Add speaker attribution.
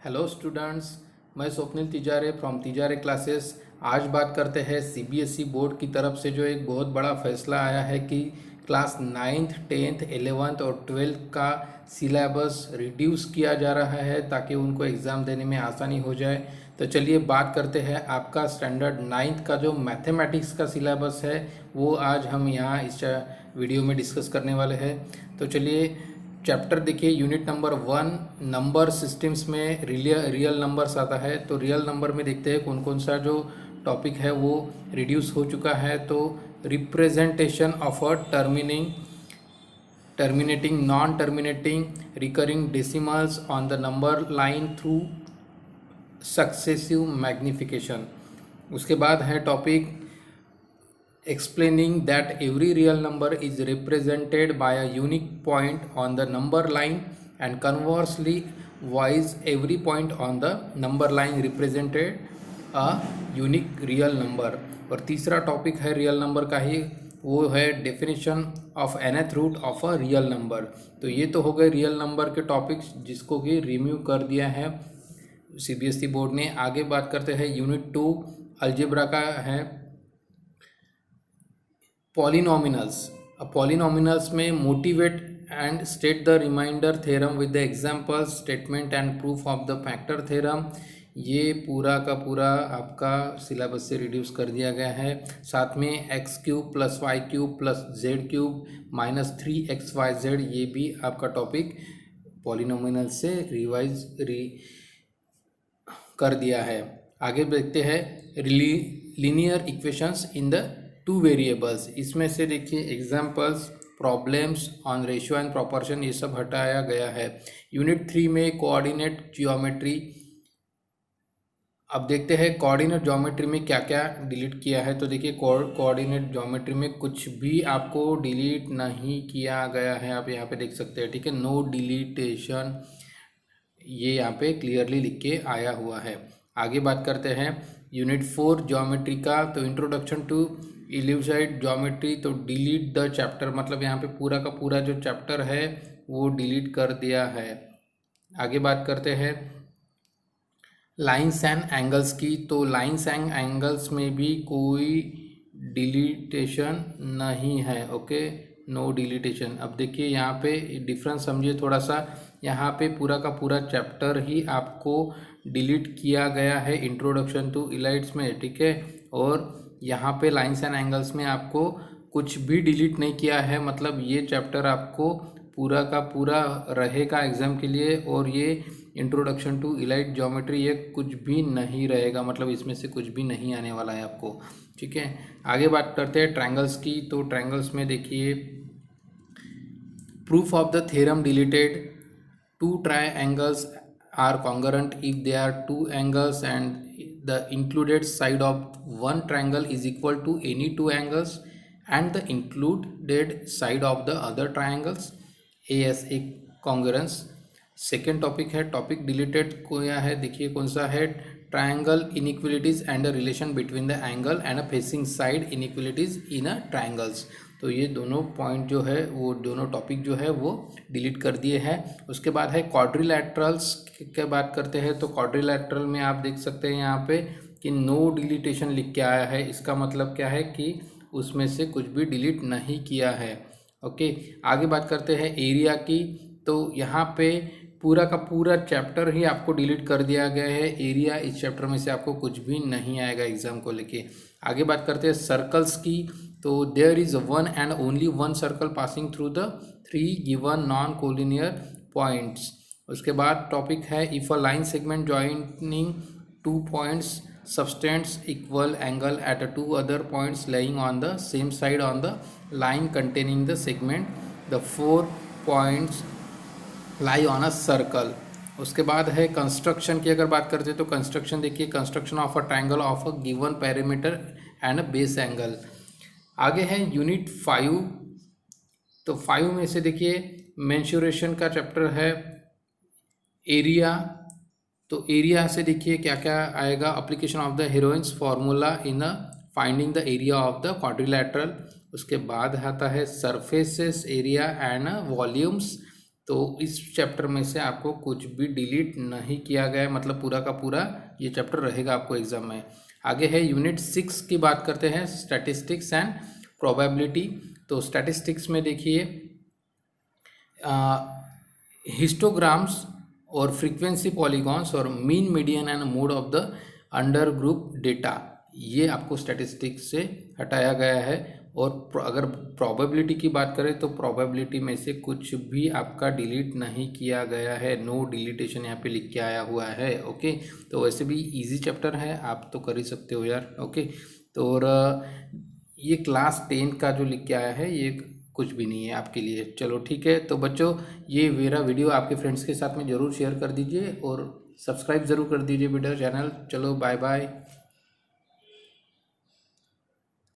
Speaker 1: Hello students, मैं Swapnil Tijare from Tijare classes. आज बात करते हैं सीबीएसई बोर्ड की तरफ से जो एक बहुत बड़ा फैसला आया है कि क्लास 9th 10th 11th और 12th का सिलेबस रिड्यूस किया जा रहा है ताकि उनको एग्ज़ाम देने में आसानी हो जाए। तो चलिए बात करते हैं आपका स्टैंडर्ड 9th का जो मैथमेटिक्स का सिलेबस है वो आज हम यहाँ इस वीडियो में डिस्कस करने वाले हैं। तो चलिए चैप्टर देखिए, यूनिट नंबर 1 नंबर सिस्टम्स में रियल नंबर्स आता है। तो रियल नंबर में देखते हैं कौन कौन सा जो टॉपिक है वो रिड्यूस हो चुका है। तो representation of a terminating non terminating recurring decimals on the number line through successive magnification. उसके बाद है topic explaining that every real number is represented by a unique point on the number line and conversely wise every point on the number line represented a unique real number। और तीसरा topic है real number का ही, वो है definition of nth root of a real number. तो ये तो हो गए रियल नंबर के टॉपिक्स जिसको कि रिमूव कर दिया है सीबीएसई बोर्ड ने। आगे बात करते हैं यूनिट 2 अलजेब्रा का है पॉलिनोमिनल्स। अब पॉलिनोमिनल्स में motivate and state the remainder theorem with the examples statement and proof of the factor theorem. ये पूरा का पूरा आपका सिलेबस से रिड्यूस कर दिया गया है। साथ में x cube plus y cube plus z cube minus 3xyz ये भी आपका टॉपिक पॉलिनोमिनल से रिवाइज कर दिया है। आगे देखते हैं linear equations in the two variables. इसमें से देखिए examples, problems on ratio and proportion ये सब हटाया गया है। यूनिट 3 में कोऑर्डिनेट ज्योमेट्री। अब देखते हैं कोऑर्डिनेट ज्योमेट्री में क्या क्या डिलीट किया है। तो देखिए कोऑर्डिनेट ज्योमेट्री में कुछ भी आपको डिलीट नहीं किया गया है, आप यहाँ पे देख सकते हैं। ठीक है, नो डिलीटेशन, ये यहाँ पे क्लियरली लिख के आया हुआ है। आगे बात करते हैं यूनिट 4 ज्योमेट्री का। तो इंट्रोडक्शन टू इल्यूसाइड ज्योमेट्री, तो डिलीट द चैप्टर, मतलब यहाँ पे पूरा का पूरा जो चैप्टर है वो डिलीट कर दिया है। आगे बात करते हैं लाइंस एंड एंगल्स की। तो लाइंस एंड एंगल्स में भी कोई डिलीटेशन नहीं है। Okay, no deletion. अब देखिए यहाँ पे डिफरेंस समझिए थोड़ा सा। यहाँ पे पूरा का पूरा चैप्टर ही आपको डिलीट किया गया है इंट्रोडक्शन टू इलाइट्स में। ठीक है, और यहाँ पे लाइंस एंड एंगल्स में आपको कुछ भी डिलीट नहीं किया है। मतलब ये चैप्टर आपको पूरा का पूरा रहेगा एग्जाम के लिए, और ये इंट्रोडक्शन टू इलाइट ज्योमेट्री ये कुछ भी नहीं रहेगा, मतलब इसमें से कुछ भी नहीं आने वाला है आपको। ठीक है, आगे बात करते हैं ट्रायंगल्स की। तो ट्रायंगल्स में देखिए proof of the theorem deleted, two triangles are congruent if they are two angles and the included side of one triangle is equal to any two angles and the included side of the other triangles as a congruence। Second topic है topic deleted क्या है, देखिए कौन सा है, triangle inequalities and a relation between the angle and a facing side inequalities in a triangles. तो ये दोनों पॉइंट जो है वो दोनों टॉपिक जो है वो डिलीट कर दिए हैं। उसके बाद है क्वाड्रिलैटरल्स की बात करते हैं। तो क्वाड्रिलैटरल में आप देख सकते हैं यहाँ पे कि नो डिलीटेशन लिख के आया है। इसका मतलब क्या है कि उसमें से कुछ भी डिलीट नहीं किया है। ओके, आगे बात करते हैं एरिया की। तो यहाँ पे पूरा का पूरा चैप्टर ही आपको डिलीट कर दिया गया है। एरिया इस चैप्टर में से आपको कुछ भी नहीं आएगा एग्जाम को लेके। आगे बात करते हैं सर्कल्स की। तो there is one and only one circle passing through the 3 given non collinear points. उसके बाद टॉपिक है if a line segment joining 2 points subtends equal angle at 2 other points laying on the same side on the line containing the segment, the 4 points lie on a circle. उसके बाद है construction की। अगर बात करते हैं तो कंस्ट्रक्शन देखिए, construction of a triangle of a given perimeter and a base angle. आगे है यूनिट 5। तो 5 में से देखिए मेंसुरेशन का चैप्टर है एरिया। तो एरिया से देखिए क्या क्या आएगा, application of the Heron's formula in finding the area of the quadrilateral. उसके बाद आता है सरफेसेस एरिया एंड वॉल्यूम्स। तो इस चैप्टर में से आपको कुछ भी डिलीट नहीं किया गया है, मतलब पूरा का पूरा ये चैप्टर रहेगा आपको एग्जाम में। आगे है यूनिट 6 की बात करते हैं, स्टैटिस्टिक्स एंड प्रोबेबिलिटी। तो स्टैटिस्टिक्स में देखिए हिस्टोग्राम्स और फ्रीक्वेंसी पॉलीगॉन्स और mean median and mode of the under group data, ये आपको स्टैटिस्टिक्स से हटाया गया है। और अगर प्रोबेबिलिटी की बात करें तो प्रोबेबिलिटी में से कुछ भी आपका डिलीट नहीं किया गया है, नो डिलीटेशन यहाँ पे लिख के आया हुआ है। ओके, तो वैसे भी इजी चैप्टर है, आप तो कर ही सकते हो यार। ओके, तो और ये क्लास 10 का जो लिख के आया है ये कुछ भी नहीं है आपके लिए। चलो ठीक है, तो बच्चों ये मेरा वीडियो आपके फ्रेंड्स के साथ में ज़रूर शेयर कर दीजिए और सब्सक्राइब ज़रूर कर दीजिए वीडियो चैनल। चलो बाय बाय।